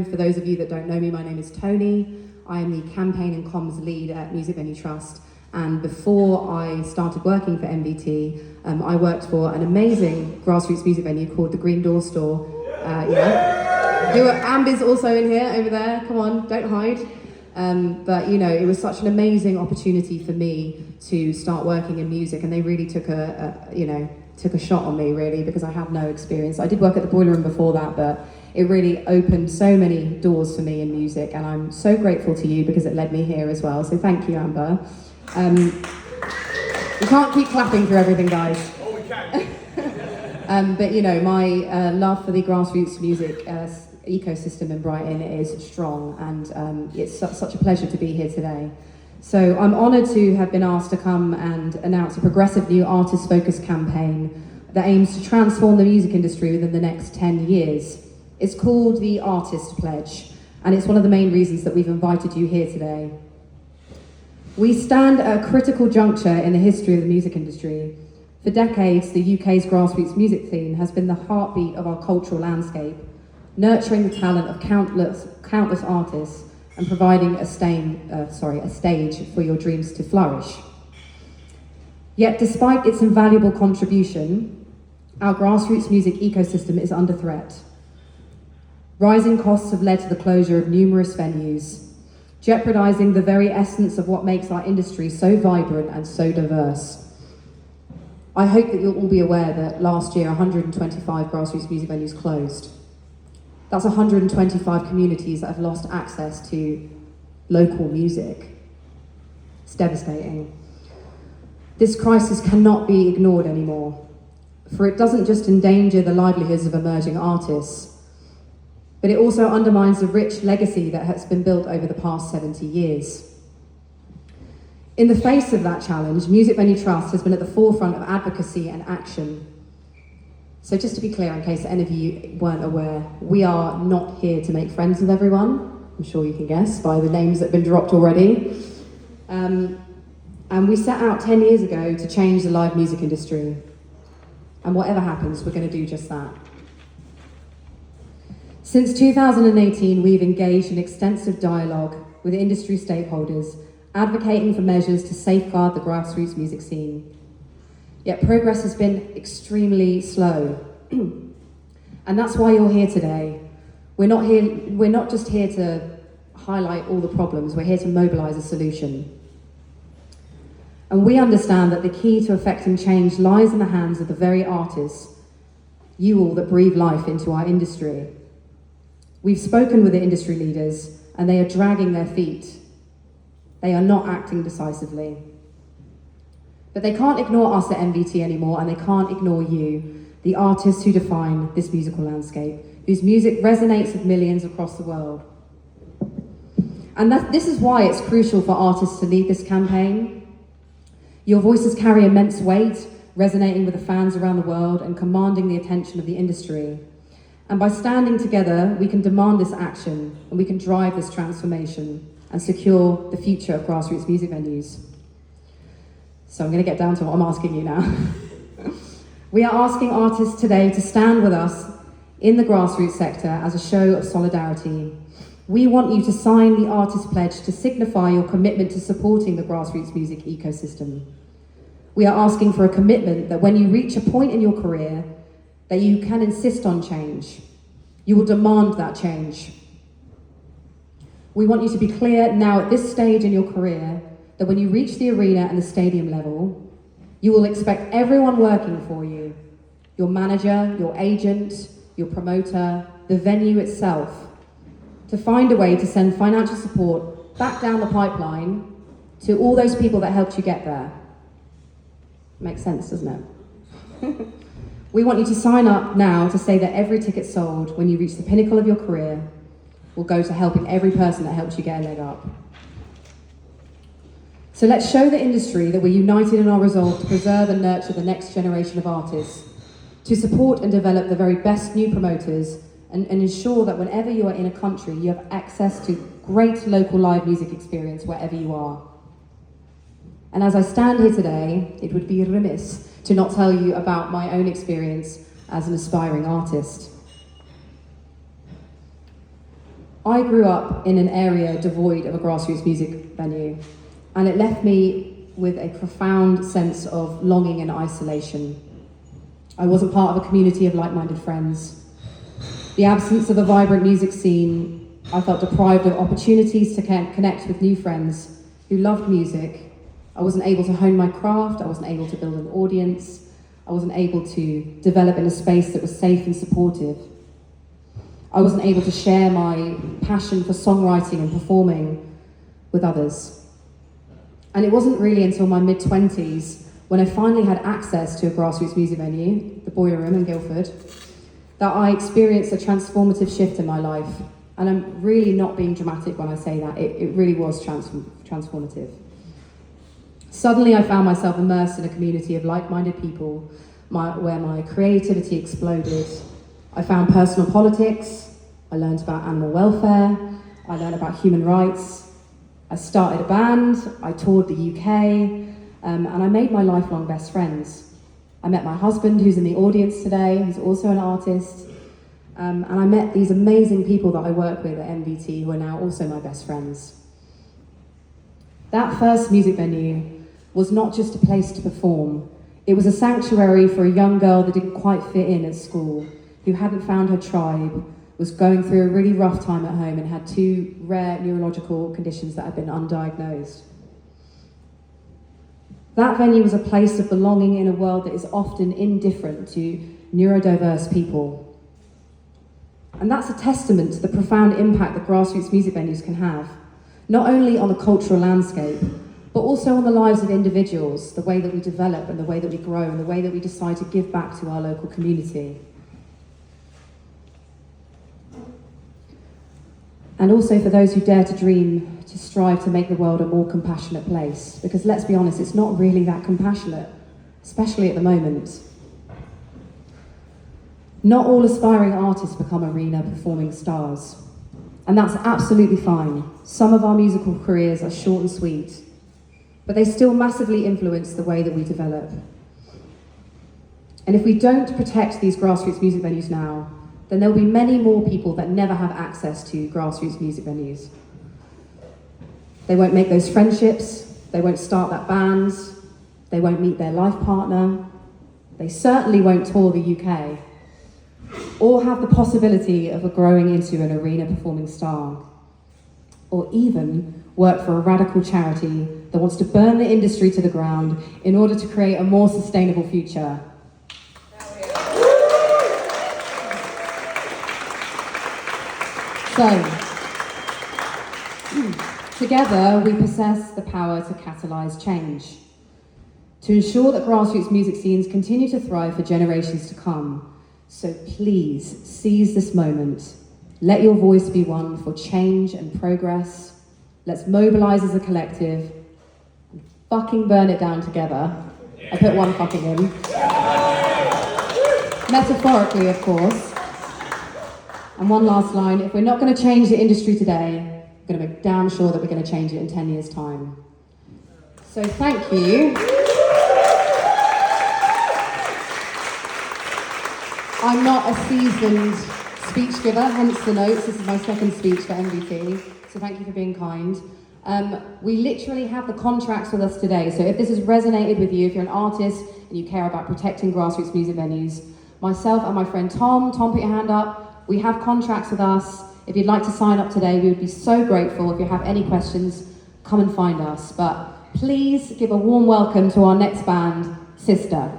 For those of you that don't know me, my name is Tony. I am the campaign and comms lead at Music Venue Trust. And before I started working for MVT, I worked for an amazing grassroots music venue called the Green Door Store. Amber's also in here, over there. Come on, don't hide. But you know, it was such an amazing opportunity for me to start working in music, and they really took a shot on me, really, because I had no experience. I did work at the Boiler Room before that, but it really opened so many doors for me in music, and I'm so grateful to you because it led me here as well. So thank you, Amber. We can't keep clapping for everything, guys. Oh, we can. But you know, my love for the grassroots music ecosystem in Brighton is strong, and it's such a pleasure to be here today. So I'm honoured to have been asked to come and announce a progressive new artist-focused campaign that aims to transform the music industry within the next 10 years. It's called the Artist Pledge, and it's one of the main reasons that we've invited you here today. We stand at a critical juncture in the history of the music industry. For decades, the UK's grassroots music scene has been the heartbeat of our cultural landscape, nurturing the talent of countless artists and providing a stage for your dreams to flourish. Yet, despite its invaluable contribution, our grassroots music ecosystem is under threat. Rising costs have led to the closure of numerous venues, jeopardizing the very essence of what makes our industry so vibrant and so diverse. I hope that you'll all be aware that last year 125 grassroots music venues closed. That's 125 communities that have lost access to local music. It's devastating. This crisis cannot be ignored anymore, for it doesn't just endanger the livelihoods of emerging artists, but it also undermines the rich legacy that has been built over the past 70 years. In the face of that challenge, Music Venue Trust has been at the forefront of advocacy and action. So just to be clear, in case any of you weren't aware, we are not here to make friends with everyone. I'm sure you can guess by the names that have been dropped already. And we set out 10 years ago to change the live music industry. And whatever happens, we're going to do just that. Since 2018, we've engaged in extensive dialogue with industry stakeholders, advocating for measures to safeguard the grassroots music scene. Yet progress has been extremely slow. And that's why you're here today. We're not just here to highlight all the problems, we're here to mobilize a solution. And we understand that the key to effecting change lies in the hands of the very artists, you all that breathe life into our industry. We've spoken with the industry leaders, and they are dragging their feet. They are not acting decisively. But they can't ignore us at MVT anymore, and they can't ignore you, the artists who define this musical landscape, whose music resonates with millions across the world. And this is why it's crucial for artists to lead this campaign. Your voices carry immense weight, resonating with the fans around the world and commanding the attention of the industry. And by standing together, we can demand this action, and we can drive this transformation and secure the future of grassroots music venues. So I'm going to get down to what I'm asking you now. We are asking artists today to stand with us in the grassroots sector as a show of solidarity. We want you to sign the Artist Pledge to signify your commitment to supporting the grassroots music ecosystem. We are asking for a commitment that when you reach a point in your career, that you can insist on change. You will demand that change. We want you to be clear now at this stage in your career that when you reach the arena and the stadium level, you will expect everyone working for you, your manager, your agent, your promoter, the venue itself, to find a way to send financial support back down the pipeline to all those people that helped you get there. Makes sense, doesn't it? We want you to sign up now to say that every ticket sold when you reach the pinnacle of your career will go to helping every person that helped you get a leg up. So let's show the industry that we're united in our resolve to preserve and nurture the next generation of artists, to support and develop the very best new promoters, and ensure that whenever you are in a country, you have access to great local live music experience wherever you are. And as I stand here today, it would be remiss to not tell you about my own experience as an aspiring artist. I grew up in an area devoid of a grassroots music venue, and it left me with a profound sense of longing and isolation. I wasn't part of a community of like-minded friends. The absence of a vibrant music scene, I felt deprived of opportunities to connect with new friends who loved music. I wasn't able to hone my craft, I wasn't able to build an audience, I wasn't able to develop in a space that was safe and supportive. I wasn't able to share my passion for songwriting and performing with others. And it wasn't really until my mid-20s, when I finally had access to a grassroots music venue, the Boiler Room in Guildford, that I experienced a transformative shift in my life. And I'm really not being dramatic when I say that, it really was transformative. Suddenly I found myself immersed in a community of like-minded people where my creativity exploded. I found personal politics, I learned about animal welfare, I learned about human rights, I started a band, I toured the UK, and I made my lifelong best friends. I met my husband, who's in the audience today, who's also an artist, and I met these amazing people that I work with at MVT, who are now also my best friends. That first music venue was not just a place to perform, it was a sanctuary for a young girl that didn't quite fit in at school, who hadn't found her tribe, was going through a really rough time at home and had 2 rare neurological conditions that had been undiagnosed. That venue was a place of belonging in a world that is often indifferent to neurodiverse people. And that's a testament to the profound impact that grassroots music venues can have, not only on the cultural landscape, but also on the lives of individuals, the way that we develop and the way that we grow and the way that we decide to give back to our local community. And also for those who dare to dream, to strive to make the world a more compassionate place. Because let's be honest, it's not really that compassionate, especially at the moment. Not all aspiring artists become arena performing stars. And that's absolutely fine. Some of our musical careers are short and sweet, but they still massively influence the way that we develop. And if we don't protect these grassroots music venues now, then there'll be many more people that never have access to grassroots music venues. They won't make those friendships, they won't start that band, they won't meet their life partner, they certainly won't tour the UK, or have the possibility of growing into an arena performing star, or even work for a radical charity that wants to burn the industry to the ground in order to create a more sustainable future. So, together we possess the power to catalyse change, to ensure that grassroots music scenes continue to thrive for generations to come. So please seize this moment. Let your voice be one for change and progress. Let's mobilise as a collective and fucking burn it down together. I put one fucking in. Metaphorically, of course. And one last line, if we're not going to change the industry today, we're going to make damn sure that we're going to change it in 10 years' time. So thank you. I'm not a seasoned speech giver, hence the notes. This is my second speech for MVT, so thank you for being kind. We literally have the contracts with us today, so if this has resonated with you, if you're an artist and you care about protecting grassroots music venues, myself and my friend Tom, put your hand up. We have contracts with us. If you'd like to sign up today, we would be so grateful. If you have any questions, come and find us. But please give a warm welcome to our next band, Sister.